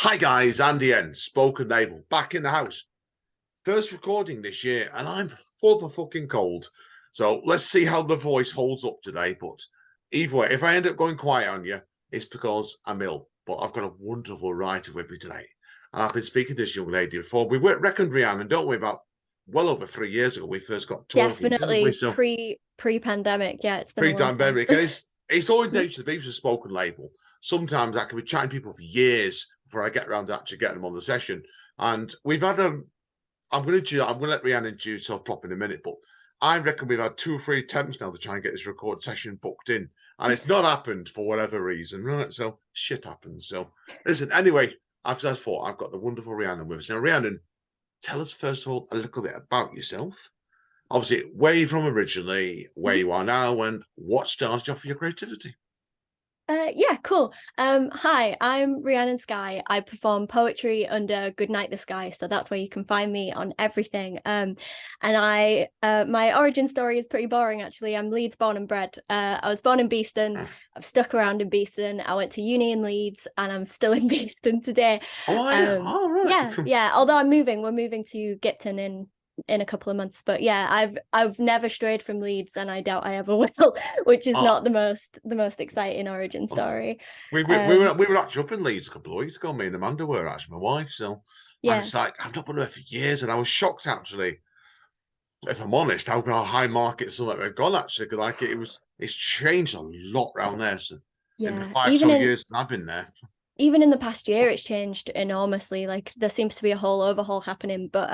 Hi guys, Andy N, Spoken Label, back in the house. First recording this year, and I'm full of fucking cold. So let's see how the voice holds up today. But either way, if I end up going quiet on you, it's because I'm ill. But I've got a wonderful writer with me today. And I've been speaking to this young lady before. We reckoned Rhiannon, don't we, about well over 3 years ago we first got talking, didn't we? Definitely So pre-pandemic. Yeah, it's been a long time. pre-pandemic, and it's always nature to be with a spoken label. Sometimes I can be chatting to people for years before I get around to actually getting them on the session. And we've had I'm going to let Rhiannon introduce herself properly in a minute, but I reckon we've had 2 or 3 attempts now to try and get this record session booked in, and it's not happened for whatever reason, right? So shit happens. So listen, anyway, as I thought, I've got the wonderful Rhiannon with us now. Rhiannon, tell us first of all a little bit about yourself. Obviously, where you're from originally, where you are now, and what started you off for your creativity. Yeah, cool. Hi, I'm Rhiannon Skye. I perform poetry under Goodnighttheskye, so that's where you can find me on everything. And my origin story is pretty boring actually. I'm Leeds born and bred. I was born in Beeston. I've stuck around in Beeston. I went to uni in Leeds, and I'm still in Beeston today. Oh, yeah. All right. Yeah. Although we're moving to Gipton in a couple of months, but yeah, I've never strayed from Leeds, and I doubt I ever will, which is not Oh, the most exciting origin story. we were actually up in Leeds a couple of weeks ago. Me and Amanda were actually my wife. So, and Yeah, it's like I've not been there for years, and I was shocked actually. If I'm honest, how high market some of it had gone actually, because like it's changed a lot around there. So in the yeah. five so years I've been there. Even in the past year, it's changed enormously. Like there seems to be a whole overhaul happening, but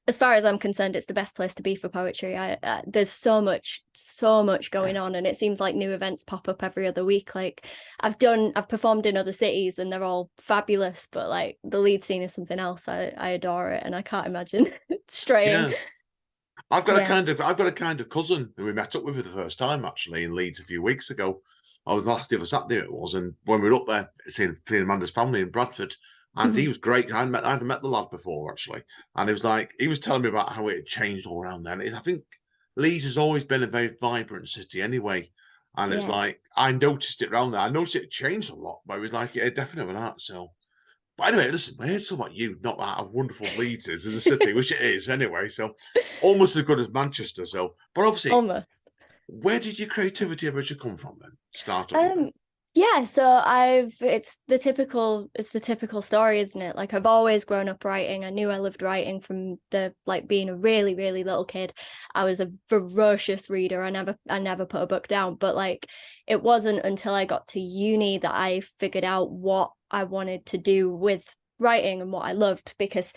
as far as I'm concerned, it's the best place to be for poetry. There's so much going on, and it seems like new events pop up every other week. Like I've performed in other cities, and they're all fabulous, but like the Leeds scene is something else. I adore it, and I can't imagine straying. Yeah. I've got Yeah. a kind of cousin who we met up with for the first time actually in Leeds a few weeks ago. I was last the other Saturday it was, and when we were up there seeing Amanda's family in Bradford, and he Mhm. was great. I hadn't met the lad before actually, and he was telling me about how it had changed all around then. I think Leeds has always been a very vibrant city anyway, and it's Yeah. like I noticed it around there. I noticed it changed a lot, but it was like yeah, definitely that. So but anyway, listen, we're here to talk about you, not that how wonderful Leeds is as a city, which it is anyway. So almost as good as Manchester. So, but obviously, Almost. where did your creativity originally come from then? Start up with it. Um, yeah, so it's the typical story, isn't it? Like I've always grown up writing. I knew I loved writing from the like being a really, really little kid. I was a ferocious reader. I never put a book down, but like it wasn't until I got to uni that I figured out what I wanted to do with writing and what I loved, because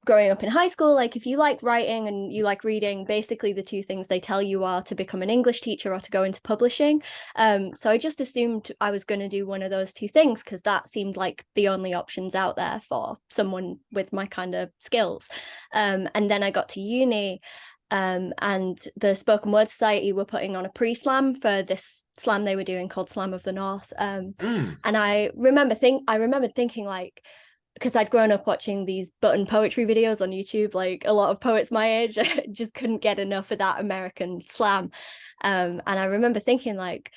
growing up in high school, like if you like writing and you like reading, basically the two things they tell you are to become an English teacher or to go into publishing. So I just assumed I was going to do one of those two things because that seemed like the only options out there for someone with my kind of skills. And then I got to uni, and the Spoken Word Society were putting on a pre-slam for this slam they were doing called Slam of the North. And I remembered thinking like, because I'd grown up watching these button poetry videos on YouTube, like a lot of poets my age, I just couldn't get enough of that American slam. And I remember thinking like,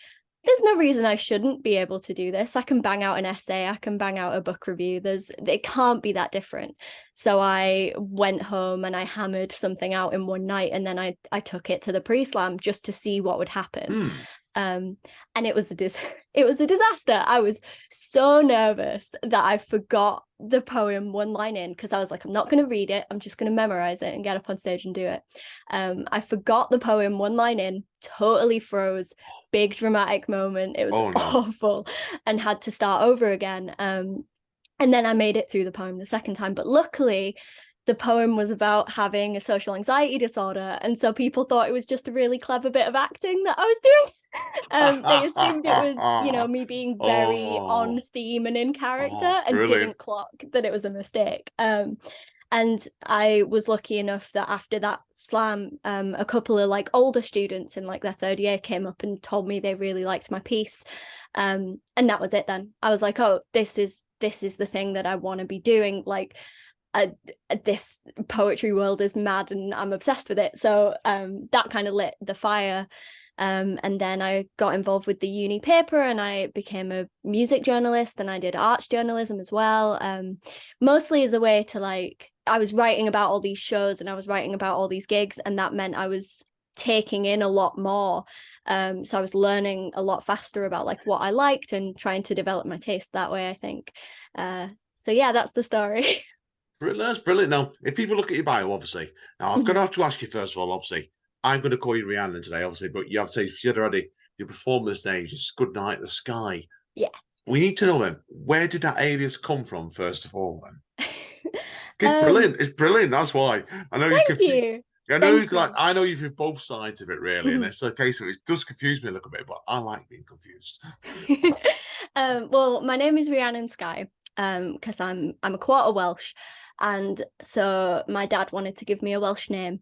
there's no reason I shouldn't be able to do this. I can bang out an essay, I can bang out a book review. It can't be that different. So I went home and I hammered something out in one night, and then I took it to the pre-slam just to see what would happen. Mm. And it was it was a disaster. I was so nervous that I forgot the poem one line in, because I was like, I'm not going to read it, I'm just going to memorize it and get up on stage and do it. I forgot the poem one line in, totally froze, big dramatic moment. It was Oh no. awful, and had to start over again. And then I made it through the poem the second time, but luckily the poem was about having a social anxiety disorder, and so people thought it was just a really clever bit of acting that I was doing. They assumed it was, me being very on Oh, theme and in character, oh, and brilliant. didn't clock that it was a mistake. And I was lucky enough that after that slam, a couple of like older students in like their third year came up and told me they really liked my piece. And that was it then. I was like, oh, this is the thing that I want to be doing. Like, this poetry world is mad and I'm obsessed with it. So that kind of lit the fire. And then I got involved with the uni paper and I became a music journalist, and I did arts journalism as well. Mostly as a way to like, I was writing about all these shows and I was writing about all these gigs, and that meant I was taking in a lot more. So I was learning a lot faster about like what I liked and trying to develop my taste that way, I think. So yeah, that's the story. That's brilliant. Now, if people look at your bio, obviously, now I'm going to have to ask you first of all, obviously, I'm going to call you Rhiannon today, obviously, but you have to say, you said already, your performance name is Goodnighttheskye. Yeah. We need to know then, where did that alias come from, first of all, then? It's Um, brilliant. It's brilliant. That's why. I know you Thank confused. you. I know Thank you like. you. I know you've been both sides of it, really, and Mhm. it's a case of it does confuse me a little bit, but I like being confused. Well, my name is Rhiannon Skye, because I'm a quarter Welsh, and so my dad wanted to give me a Welsh name.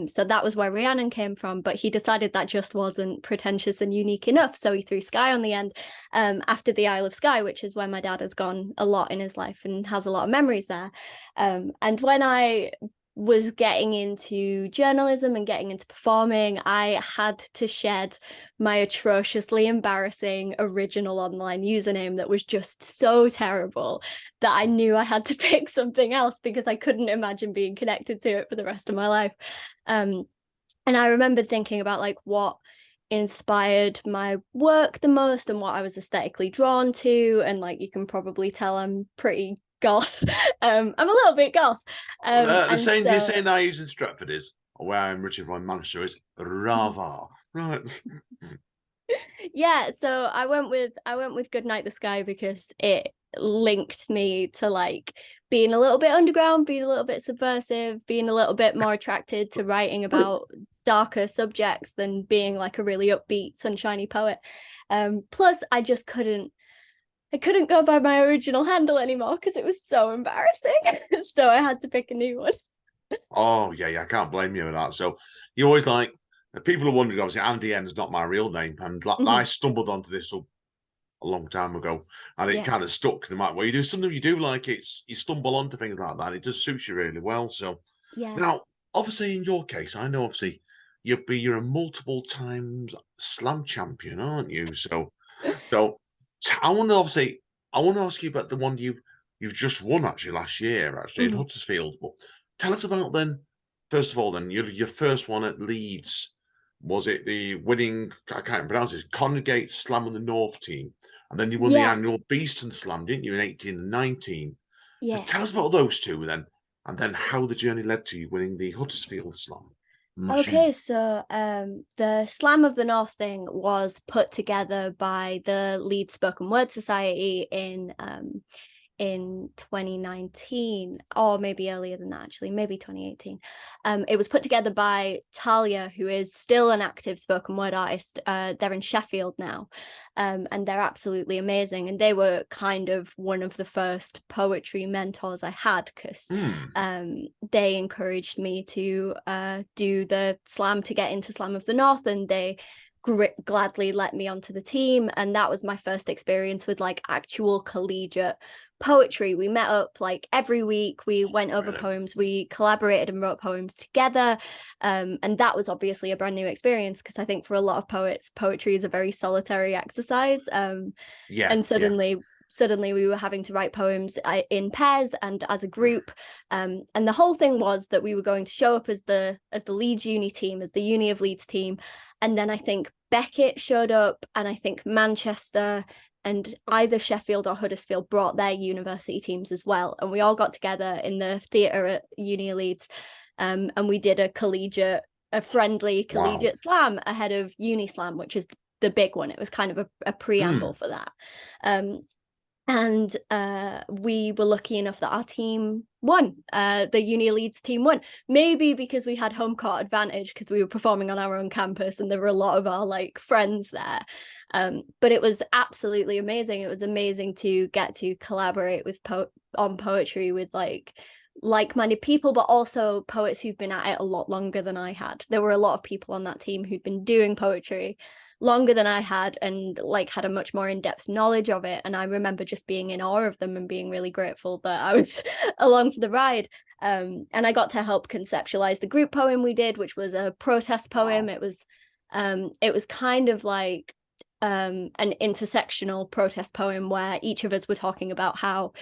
So that was where Rhiannon came from, but he decided that just wasn't pretentious and unique enough, so he threw Skye on the end, after the Isle of Skye, which is where my dad has gone a lot in his life and has a lot of memories there. And when I was getting into journalism and getting into performing, I had to shed my atrociously embarrassing original online username that was just so terrible that I knew I had to pick something else because I couldn't imagine being connected to it for the rest of my life. And I remembered thinking about like what inspired my work the most and what I was aesthetically drawn to, and like you can probably tell I'm pretty goth. I'm a little bit goth. The And saying, the so saying I use in Stratford is, or where I'm Richard from Manchester, is Rava. Right. yeah, so I went with Goodnighttheskye because it linked me to like being a little bit underground, being a little bit subversive, being a little bit more attracted to writing about darker subjects than being like a really upbeat, sunshiny poet. Plus I couldn't go by my original handle anymore because it was so embarrassing. So I had to pick a new one. Oh yeah, I can't blame you with that. So you always like people are wondering. Obviously, Andy N is not my real name, and like, I stumbled onto this a long time ago, and it Yeah. kind of stuck. No matter what you do, sometimes you do like it's you stumble onto things like that. And it does suit you really well. So Yeah. now, obviously, in your case, I know obviously you're a multiple times slam champion, aren't you? So I want to ask you about the one you've just won actually last year actually in Huddersfield. But tell us about then. First of all, then your first one at Leeds, was it the winning? I can't pronounce it. Congregate Slam on the North team, and then you won the Yeah. annual Beeston Slam, didn't you, in 18 and 19? So Yeah. tell us about those two then, and then how the journey led to you winning the Huddersfield Slam. Okay, so the Slam of the North thing was put together by the Leeds Spoken Word Society in 2019, or maybe earlier than that, actually, maybe 2018. It was put together by Talia, who is still an active spoken word artist. They're in Sheffield now, and they're absolutely amazing. And they were kind of one of the first poetry mentors I had, because they encouraged me to do the slam to get into Slam of the North, and they gladly let me onto the team. And that was my first experience with like actual collegiate poetry. We met up like every week, we went over poems, we collaborated and wrote poems together, and that was obviously a brand new experience because I think for a lot of poets poetry is a very solitary exercise, and suddenly we were having to write poems in pairs and as a group, and the whole thing was that we were going to show up as the Leeds uni team, as the Uni of Leeds team, and then I think Beckett showed up, and I think Manchester, and either Sheffield or Huddersfield brought their university teams as well, and we all got together in the theatre at Uni of Leeds, and we did a friendly collegiate slam ahead of Uni Slam, which is the big one. It was kind of a preamble for that. And we were lucky enough that our team won. The Uni Leeds team won, maybe because we had home court advantage because we were performing on our own campus and there were a lot of our like friends there. But it was absolutely amazing. It was amazing to get to collaborate with on poetry with like-minded people, but also poets who've been at it a lot longer than I had. There were a lot of people on that team who'd been doing poetry longer than I had, and like had a much more in-depth knowledge of it. And I remember just being in awe of them and being really grateful that I was along for the ride. And I got to help conceptualize the group poem we did, which was a protest poem. It was It was kind of like an intersectional protest poem where each of us were talking about how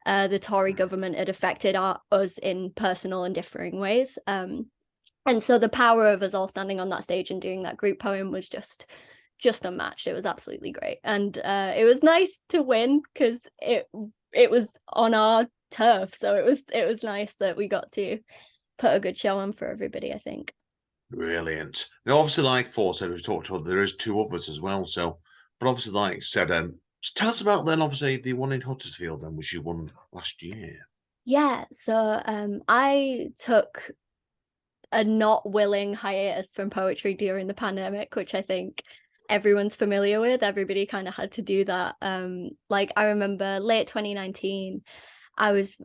the Tory government had affected us in personal and differing ways. And so the power of us all standing on that stage and doing that group poem was just unmatched. It was absolutely great. And it was nice to win because it was on our turf. So it was nice that we got to put a good show on for everybody, I think. Brilliant. Now, obviously, like Thor said, we've talked about, there is two others as well. So, but obviously, like I said, just tell us about then, obviously, the one in Huddersfield, then, which you won last year. Yeah. So I took a not willing hiatus from poetry during the pandemic, which I think everyone's familiar with. Everybody kind of had to do that. Like I remember late 2019, I was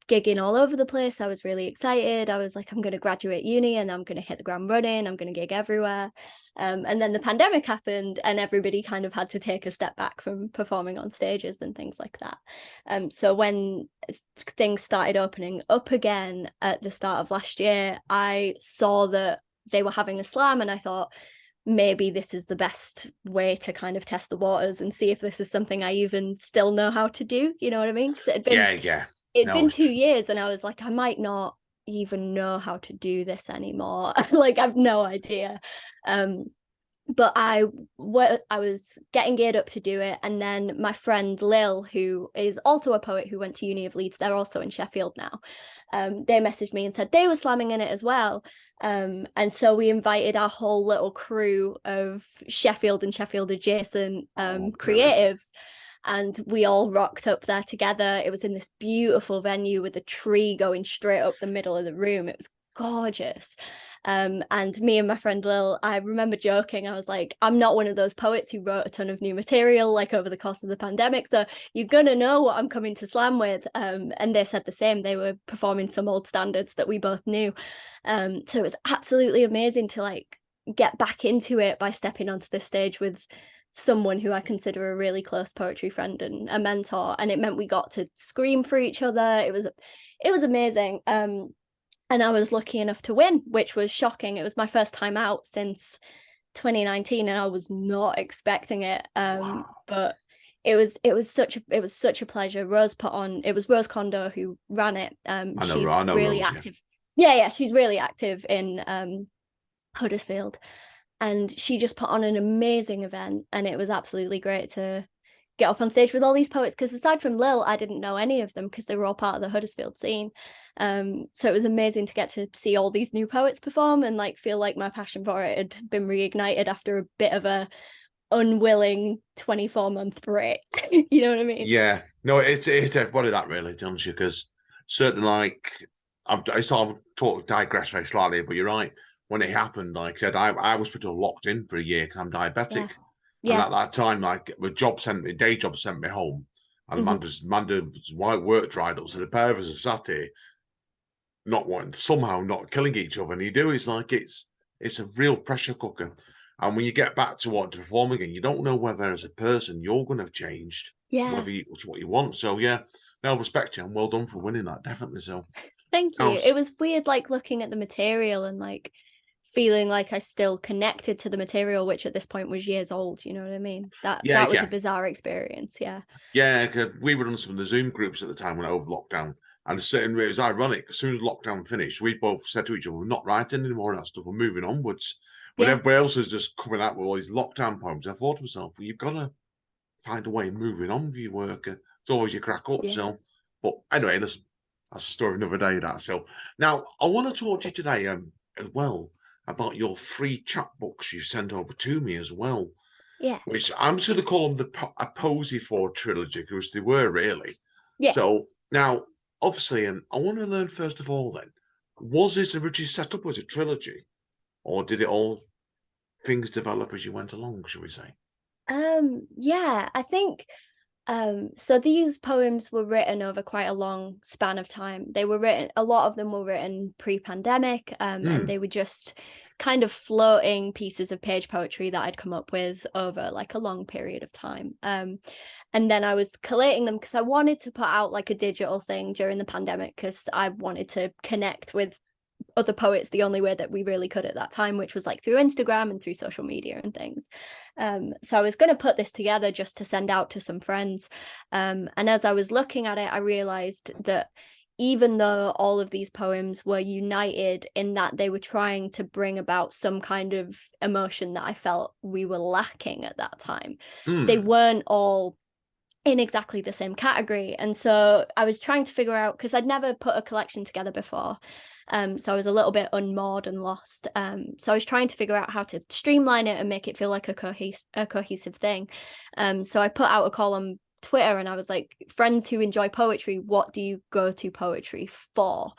gigging all over the place. I was really excited. I was like, I'm going to graduate uni and I'm going to hit the ground running. I'm going to gig everywhere. And then the pandemic happened and everybody kind of had to take a step back from performing on stages and things like that. So when things started opening up again at the start of last year, I saw that they were having a slam and I thought, maybe this is the best way to kind of test the waters and see if this is something I even still know how to do. You know what I mean? Because it'd been 2 years and I was like, I might not even know how to do this anymore. Like I've no idea. But I was getting geared up to do it, and then my friend Lil, who is also a poet who went to Uni of Leeds, they're also in Sheffield now, they messaged me and said they were slamming in it as well, and so we invited our whole little crew of Sheffield and Sheffield adjacent creatives, and we all rocked up there together. It was in this beautiful venue with a tree going straight up the middle of the room. It was gorgeous. And me and my friend Lil, I remember joking, I was like, I'm not one of those poets who wrote a ton of new material like over the course of the pandemic, so you're gonna know what I'm coming to slam with. And they said the same. They were performing some old standards that we both knew. So it was absolutely amazing to like get back into it by stepping onto this stage with someone who I consider a really close poetry friend and a mentor, and it meant we got to scream for each other. It was amazing. And I was lucky enough to win, which was shocking. It was my first time out since 2019 and I was not expecting it. Wow. But it was such a pleasure. It was Rose Kondo who ran it. I know She's really Rose, active. Yeah, she's really active in Huddersfield. And she just put on an amazing event, and it was absolutely great to get up on stage with all these poets, because aside from Lil, I didn't know any of them because they were all part of the Huddersfield scene. So it was amazing to get to see all these new poets perform and like feel like my passion for it had been reignited after a bit of a unwilling 24-month break. You know what I mean? Yeah, no, it's everybody that really, don't you? Because certainly, like, I sort of digress very slightly, but you're right. When it happened, like I said, I was pretty much locked in for a year because I'm diabetic. And Yeah. at that time, like the day job sent me home, and Amanda's white work dried up. So the pair of us are sat here, somehow not killing each other. And you do, it's like it's a real pressure cooker. And when you get back to wanting to perform again, you don't know whether as a person you're going to have changed, Yeah. it's what you want. So yeah, no, respect you and well done for winning that, definitely. So Thank you. It was weird, like looking at the material and like feeling like I still connected to the material, which at this point was years old. You know what I mean? That was a bizarre experience. Yeah. Yeah, cause we were on some of the Zoom groups at the time when over lockdown, and it was ironic. As soon as lockdown finished, we both said to each other, "We're not writing anymore of that stuff. We're moving onwards." When everybody else was just coming out with all these lockdown poems, I thought to myself, "Well, you've got to find a way of moving on with your work. It's always you crack up." So, but anyway, that's a story of another day. That so now I want to talk to you today as well about your free chat books you sent over to me as well. Yeah. Which I'm just going to call them A Posy For trilogy, because they were really. Yeah. So now, obviously, I want to learn first of all then, was this originally set up as a trilogy, or did it all things develop as you went along, shall we say? Yeah, I think so these poems were written over quite a long span of time. A lot of them were written pre-pandemic, and they were just kind of floating pieces of page poetry that I'd come up with over like a long period of time. And then I was collating them because I wanted to put out like a digital thing during the pandemic, because I wanted to connect with other poets the only way that we really could at that time, which was like through Instagram and through social media and things. So I was going to put this together just to send out to some friends. And as I was looking at it, I realized that even though all of these poems were united in that they were trying to bring about some kind of emotion that I felt we were lacking at that time, they weren't all in exactly the same category. And so I was trying to figure out, because I'd never put a collection together before, so I was a little bit unmoored and lost. So I was trying to figure out how to streamline it and make it feel like a cohesive thing. So I put out a call on Twitter and I was like, friends who enjoy poetry, what do you go to poetry for?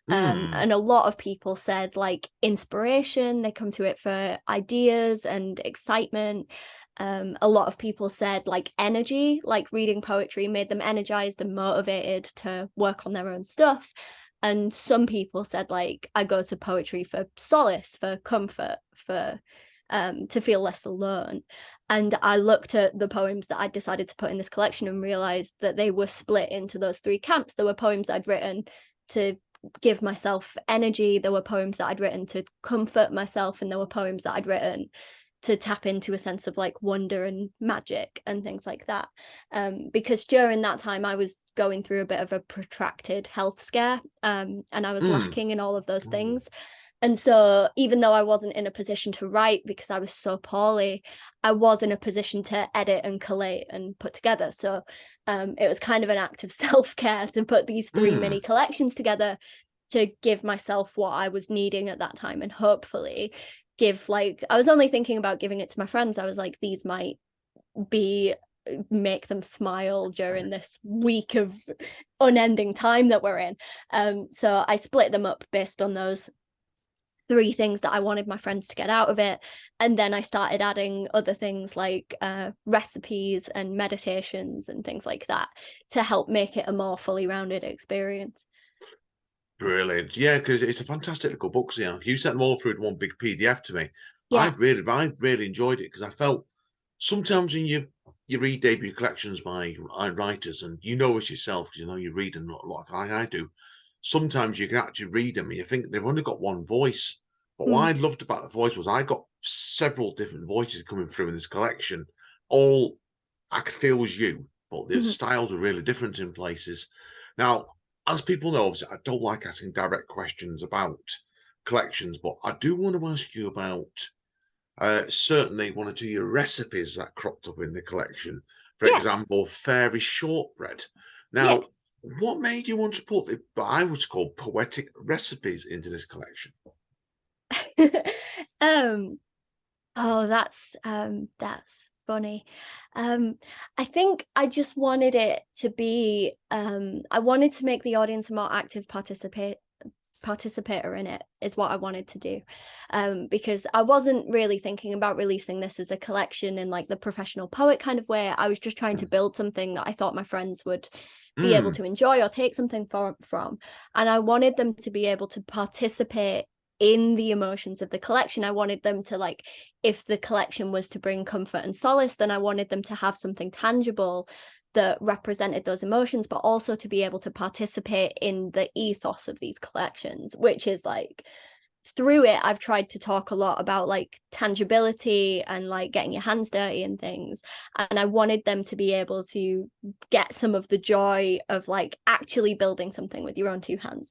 And a lot of people said like inspiration, they come to it for ideas and excitement. A lot of people said like energy, like reading poetry made them energized and motivated to work on their own stuff. And some people said like, I go to poetry for solace, for comfort, for to feel less alone. And I looked at the poems that I decided to put in this collection and realized that they were split into those three camps. There were poems I'd written to give myself energy, there were poems that I'd written to comfort myself, and there were poems that I'd written to tap into a sense of like wonder and magic and things like that. Because during that time I was going through a bit of a protracted health scare, and I was lacking in all of those things. And so even though I wasn't in a position to write because I was so poorly, I was in a position to edit and collate and put together. So it was kind of an act of self-care to put these three mini collections together to give myself what I was needing at that time, and hopefully give, like, I was only thinking about giving it to my friends. I was like, these might make them smile during this week of unending time that we're in. So I split them up based on those three things that I wanted my friends to get out of it. And then I started adding other things like recipes and meditations and things like that to help make it a more fully rounded experience. Brilliant. Yeah, because it's a fantastic little book. So, you sent them all through in one big PDF to me. Yeah. I really enjoyed it, because I felt sometimes when you read debut collections by writers, and as yourself, because you read them a lot like I do, sometimes you can actually read them and you think they've only got one voice. But what I loved about the voice was I got several different voices coming through in this collection. All I could feel was you, but the styles are really different in places. Now, as people know, obviously, I don't like asking direct questions about collections, but I do want to ask you about certainly one or two of your recipes that cropped up in the collection. For example, fairy shortbread. Now, what made you want to put what I would call poetic recipes into this collection? Oh, that's funny. I think I just wanted it to be I wanted to make the audience a more active participator in it, is what I wanted to do. Because I wasn't really thinking about releasing this as a collection in like the professional poet kind of way. I was just trying to build something that I thought my friends would be able to enjoy or take something from. And I wanted them to be able to participate in the emotions of the collection. I wanted them to, like, if the collection was to bring comfort and solace, then I wanted them to have something tangible that represented those emotions, but also to be able to participate in the ethos of these collections, which is like, through it I've tried to talk a lot about like tangibility and like getting your hands dirty and things, and I wanted them to be able to get some of the joy of like actually building something with your own two hands,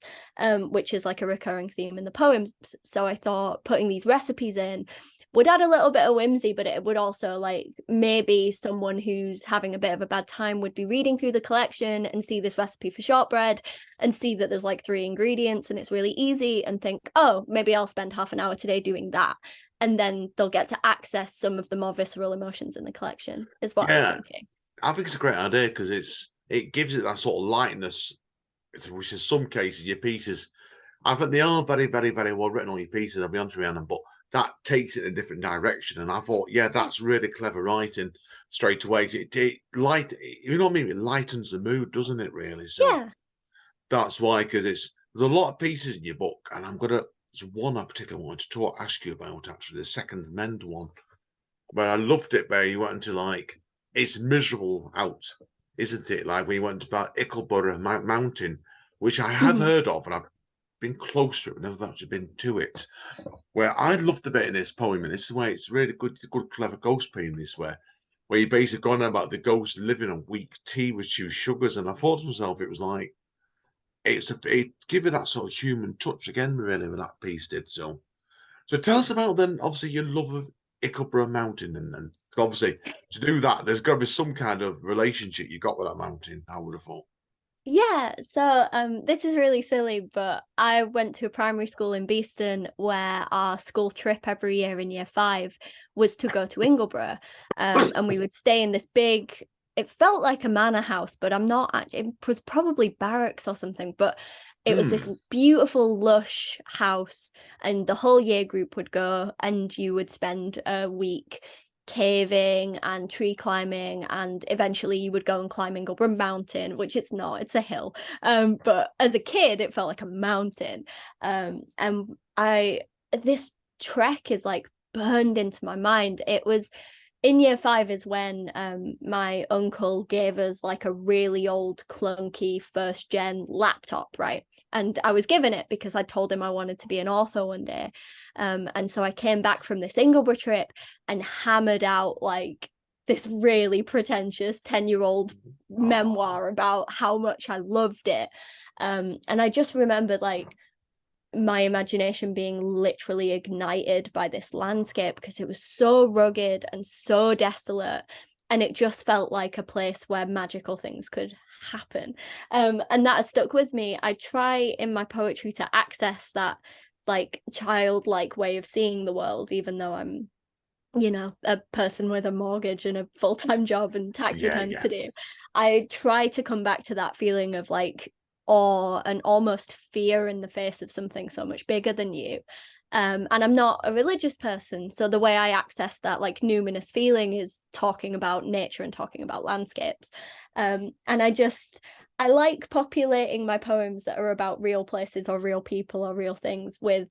which is like a recurring theme in the poems. So I thought putting these recipes in would add a little bit of whimsy, but it would also, like, maybe someone who's having a bit of a bad time would be reading through the collection and see this recipe for shortbread and see that there's like 3 ingredients and it's really easy, and think, oh, maybe I'll spend half an hour today doing that. And then they'll get to access some of the more visceral emotions in the collection, is what I was thinking. I think it's a great idea, because it gives it that sort of lightness, which in some cases your pieces, I think they are very, very, very well written, all your pieces, I'll be honest, Rhiannon, but that takes it in a different direction. And I thought, that's really clever writing straight away. It you know what I mean? It lightens the mood, doesn't it, really? So that's why, because there's a lot of pieces in your book, and there's one I particularly wanted to ask you about, actually, the second Mend one, where I loved it, where you went into like, it's miserable out, isn't it? Like when you went about Ickleborough Mountain, which I have heard of, and I've been close to it, but never actually been to it. Where I love the bit in this poem, and this is why it's really good, clever ghost poem. This where he basically gone on about the ghost living on weak tea with 2 sugars, and I thought to myself, it was like it give it that sort of human touch again, really, when that piece did so. So tell us about then, obviously, your love of Ickleborough Mountain, and then obviously to do that, there's got to be some kind of relationship you got with that mountain. I would have thought. Yeah, so this is really silly, but I went to a primary school in Beeston where our school trip every year in year 5 was to go to Ingleborough. And we would stay in this big, it felt like a manor house, but I'm not actually, it was probably barracks or something, but it was this beautiful, lush house, and the whole year group would go, and you would spend a week caving and tree climbing, and eventually you would go and climb Ingleborough Mountain, which it's not, it's a hill, but as a kid it felt like a mountain, and this trek is like burned into my mind. It was in year 5 is when my uncle gave us like a really old clunky 1st gen laptop, right? And I was given it because I told him I wanted to be an author one day. And so I came back from this Ingleborough trip and hammered out like this really pretentious 10-year-old memoir about how much I loved it. And I just remembered like my imagination being literally ignited by this landscape because it was so rugged and so desolate, and it just felt like a place where magical things could happen, and that has stuck with me. I try in my poetry to access that like childlike way of seeing the world, even though I'm, you know, a person with a mortgage and a full-time job and tax returns to do. I try to come back to that feeling of like awe and almost fear in the face of something so much bigger than you. And I'm not a religious person, so the way I access that like numinous feeling is talking about nature and talking about landscapes. And I like populating my poems that are about real places or real people or real things with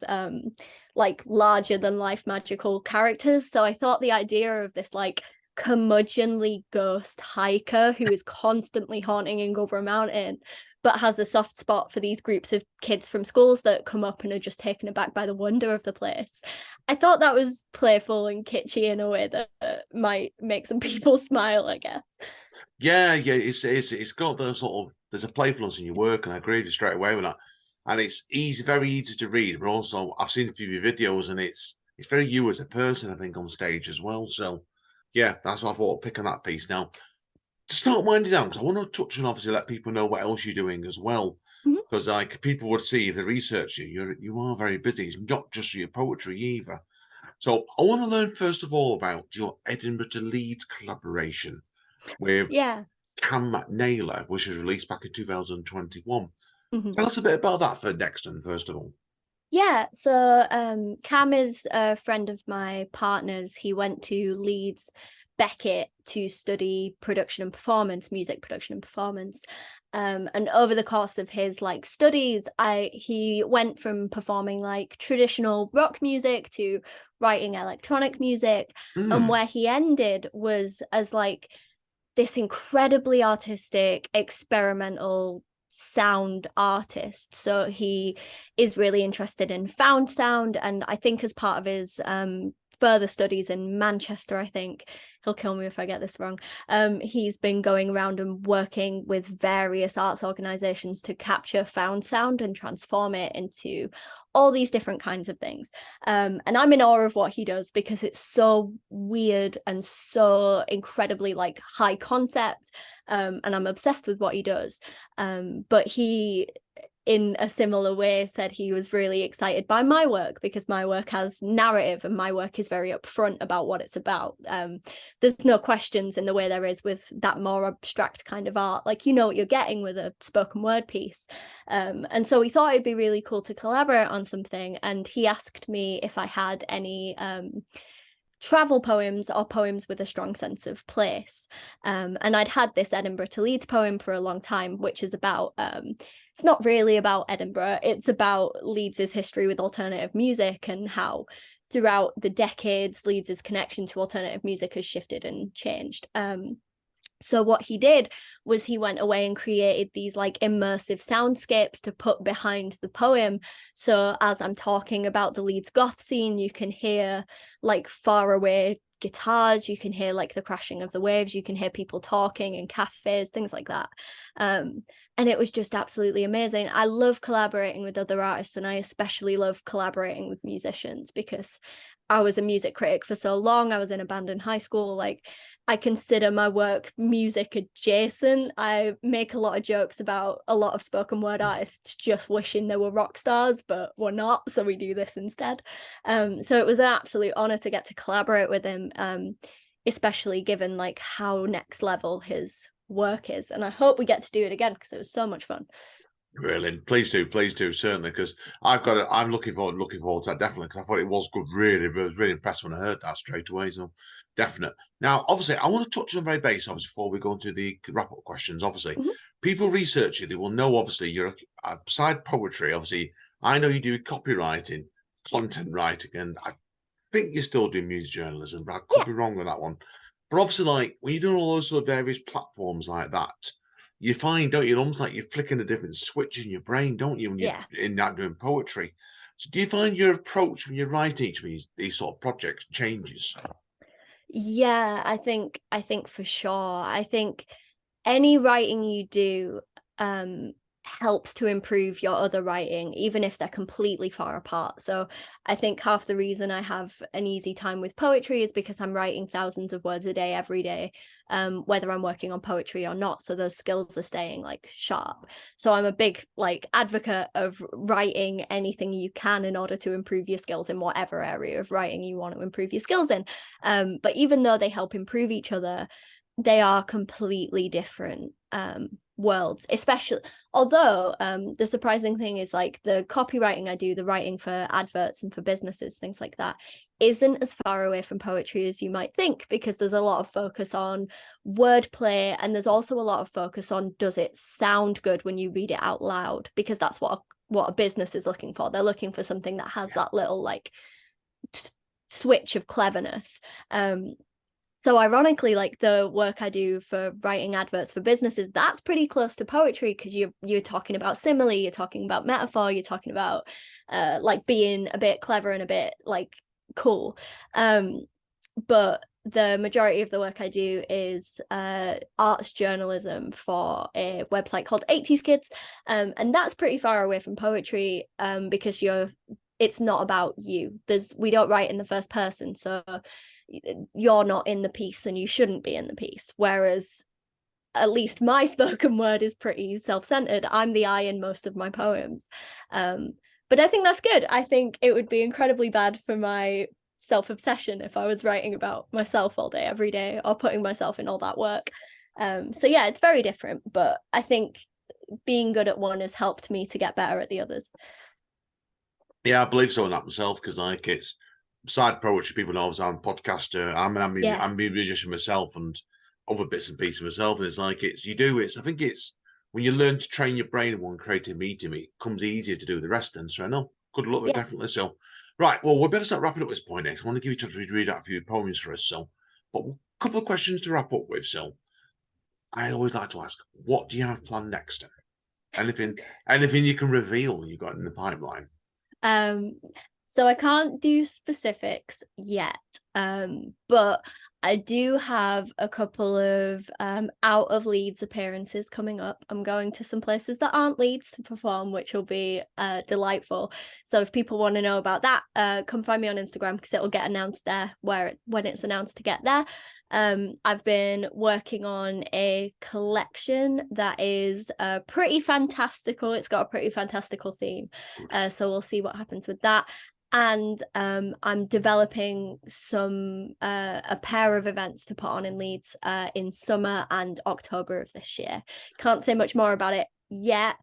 like larger than life magical characters. So I thought the idea of this like curmudgeonly ghost hiker who is constantly haunting Ingleborough Mountain but has a soft spot for these groups of kids from schools that come up and are just taken aback by the wonder of the place. I thought that was playful and kitschy in a way that might make some people smile, I guess. Yeah, it's got the sort of, there's a playfulness in your work, and I agree with you straight away with that. And it's very easy to read, but also I've seen a few of your videos, and it's very you as a person, I think, on stage as well. So yeah, that's why I thought I'd pick on that piece. Now, to start winding down, because I want to touch on, obviously, let people know what else you're doing as well. Because like people would see if they research you are very busy. It's not just your poetry either. So I want to learn first of all about your Edinburgh to Leeds collaboration with Yeah. Cam Naylor, which was released back in 2021. Mm-hmm. Tell us a bit about that for Nexton, first of all. Yeah, so Cam is a friend of my partner's. He went to Leeds Beckett to study production and performance, music production and performance. And over the course of his like studies, he went from performing like traditional rock music to writing electronic music. And where he ended was as like this incredibly artistic, experimental sound artist. So he is really interested in found sound, and I think as part of his further studies in Manchester, I think he'll kill me if I get this wrong, he's been going around and working with various arts organizations to capture found sound and transform it into all these different kinds of things, and I'm in awe of what he does because it's so weird and so incredibly like high concept, and I'm obsessed with what he does, but he, in a similar way, said he was really excited by my work because my work has narrative and my work is very upfront about what it's about. There's no questions in the way there is with that more abstract kind of art, like you know what you're getting with a spoken word piece, and so we thought it'd be really cool to collaborate on something, and he asked me if I had any travel poems or poems with a strong sense of place, and I'd had this Edinburgh to Leeds poem for a long time, which is about it's not really about Edinburgh, it's about Leeds's history with alternative music and how throughout the decades Leeds's connection to alternative music has shifted and changed. So what he did was he went away and created these like immersive soundscapes to put behind the poem. So as I'm talking about the Leeds goth scene, you can hear like far away guitars, you can hear like the crashing of the waves, you can hear people talking in cafes, things like that. And it was just absolutely amazing. I love collaborating with other artists, and I especially love collaborating with musicians, because I was a music critic for so long. I was in a band in high school. Like, I consider my work music adjacent. I make a lot of jokes about a lot of spoken word artists just wishing they were rock stars, but we're not, so we do this instead. So it was an absolute honor to get to collaborate with him, especially given like how next level his work is. And I hope we get to do it again, because it was so much fun. Brilliant. Please do, certainly, because I'm looking forward to that, definitely, because I thought it was good. Really impressed when I heard that straight away. So definite. Now, obviously, I want to touch on very base, obviously, before we go into the wrap-up questions. Obviously, people research you, they will know, obviously, you're beside poetry, obviously, I know you do copywriting, content writing, and I think you still do music journalism, but I could be wrong with that one. But obviously, like, when you're doing all those sort of various platforms like that, you find, don't you, almost like you're flicking a different switch in your brain, don't you, when you're in that doing poetry. So do you find your approach when you're writing each of these sort of projects changes? Yeah, I think for sure. I think any writing you do helps to improve your other writing, even if they're completely far apart. So I think half the reason I have an easy time with poetry is because I'm writing thousands of words a day, every day, whether I'm working on poetry or not. So those skills are staying like sharp. So I'm a big like advocate of writing anything you can in order to improve your skills in whatever area of writing you want to improve your skills in. But even though they help improve each other, they are completely different worlds, especially, although the surprising thing is like the copywriting I do, the writing for adverts and for businesses, things like that, isn't as far away from poetry as you might think, because there's a lot of focus on wordplay, and there's also a lot of focus on, does it sound good when you read it out loud, because that's what a business is looking for. They're looking for something that has that little like switch of cleverness. So ironically, like the work I do for writing adverts for businesses, that's pretty close to poetry, because you're talking about simile, you're talking about metaphor, you're talking about like being a bit clever and a bit like cool. But the majority of the work I do is arts journalism for a website called 80s Kids. And that's pretty far away from poetry, because it's not about you. We don't write in the first person, so you're not in the piece, then you shouldn't be in the piece. Whereas at least my spoken word is pretty self-centered. I'm the I in most of my poems. But I think that's good. I think it would be incredibly bad for my self-obsession if I was writing about myself all day, every day, or putting myself in all that work. So yeah, it's very different, but I think being good at one has helped me to get better at the others. Yeah, I believe so in that myself, because like it's beside poetry, people know I'm a podcaster. I'm a musician myself, and other bits and pieces myself. And it's like I think it's when you learn to train your brain in one creative medium, it comes easier to do the rest. And so I know, good luck with definitely. So right, well, we better start wrapping up this point next. I want to give you a chance to read out a few poems for us. So, but a couple of questions to wrap up with. So I always like to ask, what do you have planned next? Anything you can reveal you got in the pipeline? So I can't do specifics yet, but I do have a couple of out of Leeds appearances coming up. I'm going to some places that aren't Leeds to perform, which will be delightful. So if people want to know about that, come find me on Instagram, because it will get announced there when it's announced to get there. I've been working on a collection that is pretty fantastical. It's got a pretty fantastical theme. So we'll see what happens with that. And I'm developing a pair of events to put on in Leeds in summer and October of this year. Can't say much more about it yet,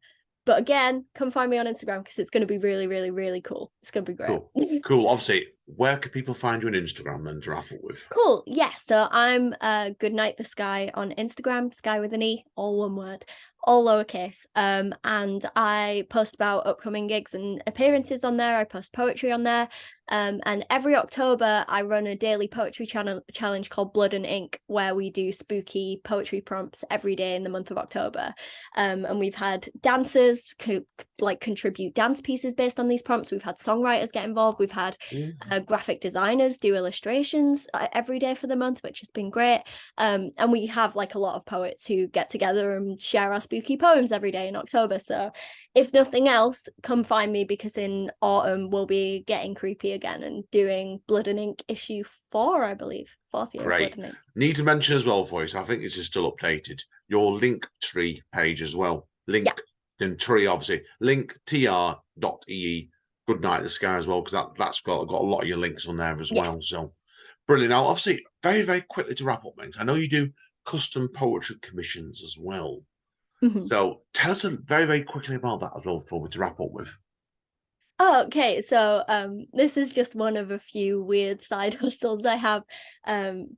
but again, come find me on Instagram, because it's going to be really, really, really cool. It's going to be great. Cool. Obviously, where can people find you on Instagram then to wrap up with? Cool. Yes. So I'm Goodnighttheskye on Instagram, Sky with an E, all one word, all lowercase. And I post about upcoming gigs and appearances on there. I post poetry on there. And every October I run a daily poetry challenge called Blood and Ink, where we do spooky poetry prompts every day in the month of October. And we've had dancers contribute dance pieces based on these prompts. We've had songwriters get involved. We've had graphic designers do illustrations every day for the month, which has been great. And we have like a lot of poets who get together and share our spooky poems every day in October. So if nothing else, come find me, because in autumn we'll be getting creepy again and doing Blood and Ink issue 4, I believe. 4th year. Great. Of Blood and Ink. Need to mention as well, voice, I think this is still updated, your Linktree page as well. Then tree, obviously, linktr.ee, Goodnighttheskye as well, because that's got a lot of your links on there as well. So brilliant. Now, obviously, very, very quickly to wrap up, things, I know you do custom poetry commissions as well. So tell us very, very quickly about that as well before we to wrap up with. Oh, okay. So this is just one of a few weird side hustles I have.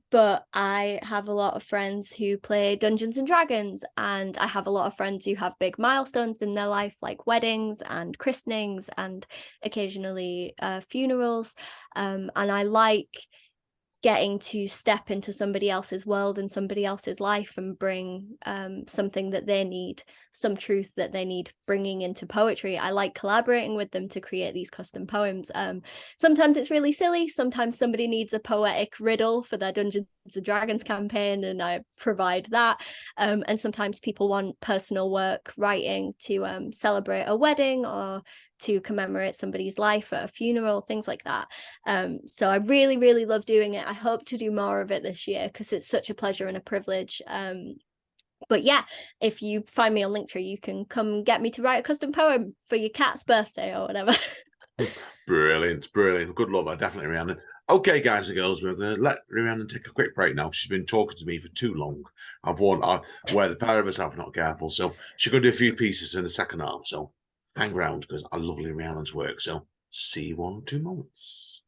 But I have a lot of friends who play Dungeons and Dragons, and I have a lot of friends who have big milestones in their life, like weddings and christenings and occasionally funerals. And I like getting to step into somebody else's world and somebody else's life and bring something that they need, some truth that they need bringing into poetry. I like collaborating with them to create these custom poems. Sometimes it's really silly. Sometimes somebody needs a poetic riddle for their Dungeons and Dragons campaign, and I provide that. And sometimes people want personal work writing to celebrate a wedding or to commemorate somebody's life at a funeral, things like that. So I really, really love doing it. I hope to do more of it this year because it's such a pleasure and a privilege. But yeah, if you find me on Linktree, you can come get me to write a custom poem for your cat's birthday or whatever. Brilliant. Good luck, definitely, Rhiannon. Okay, guys and girls, we're going to let Rhiannon take a quick break now. She's been talking to me for too long. Where the pair of us are not careful. So she's going to do a few pieces in the second half. So hang around because I love Rhiannon's work. So see you on 2 months.